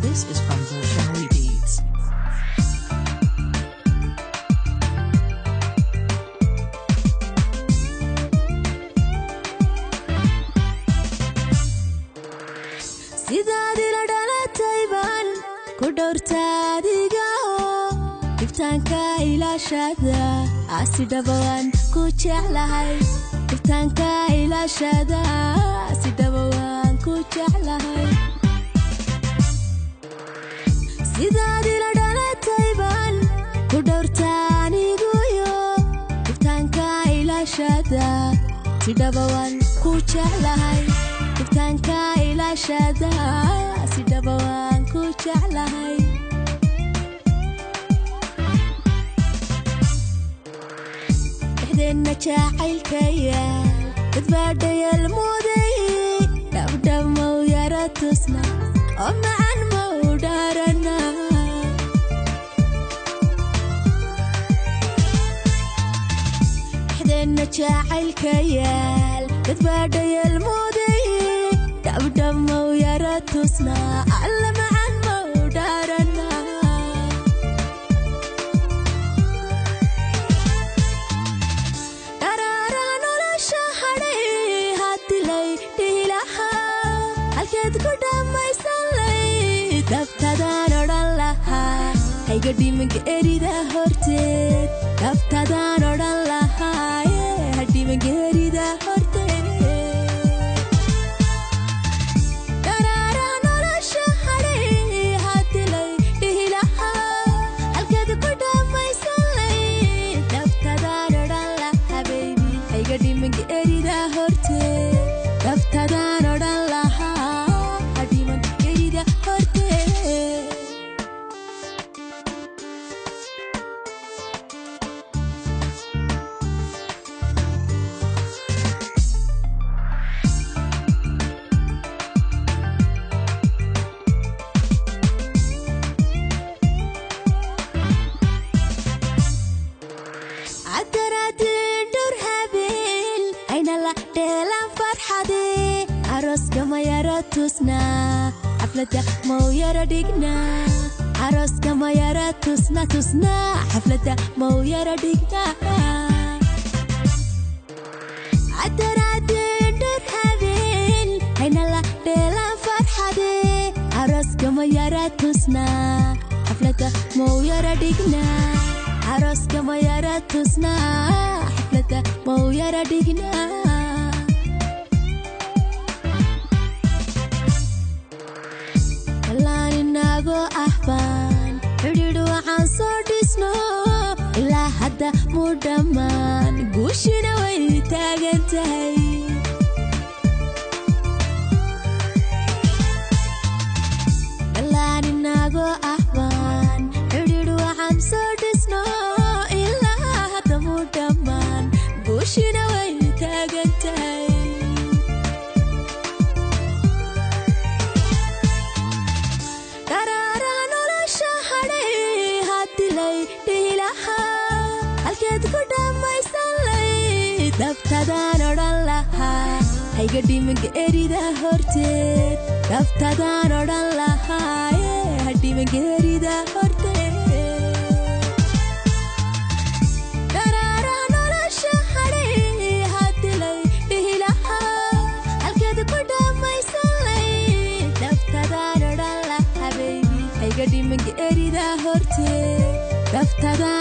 This is from Virtually Beats. sidaadila dhalatayban ku dhowrtaadiga iftaanka ilaashada asidhabawan ku jeclahay iftaanka ilaashada asidhabawan ku jeclahay sidaadila dhalatayban ku dhowrtaanigu iftaanka ilaashada sidhabawan ku jeclahay iftaanka ilaashada sidhabawan ku jeclahay dhexdeenna jacaylkaya dadbaadhayal muday dhabdhamow yara tusna oo macan mau dhaarana dhexdeenna jacaylkayal dadbaadhayal muday dhabdhamow yara tusna alla macan mau dhaarana dharaaraha nolosha hadhay hadilay dhiilaha halkeed ku dhammaysanlay dabtadaan odhan lahaa hayga dhimanka erida horteed dabtadaan odhan lahaa hadhimanka erida horteed dabtadaan odhan lahaa hadhimanka erida horteed عدراتين دور هابيل أين لا ديلان فرحدي عروس كما يرى تسنا حفلة مو يرى ديقنا عروس كما يرى تسنا حفلة مو يرى ديقنا عدراتين دور هابيل أين لا ديلان فرحدي عروس كما يرى تسنا حفلة مو يرى ديقنا عروس كما يرى تسنا حفلة مو يرى ديقنا كلان إناغو أحبان حديدو عن صوتسنو إلا حدا مدمان قوشنا ويتاقنتهي كلان إناغو أحبان حديدو عن صوتسنو إلا حدا مدمان قوشنا ويتاقنتهي dabtadaan odhan lahaa hayga dhimanka erida horteed dabtadaan odhan lahaa hadhimanka erida horteed dharaaraha nolosha hadhay hadilay dhihilahaa halkeed ku dhammaysanlay dabtadaan odhan lahaa baybi hayga dhimanka erida horteed dabtadaan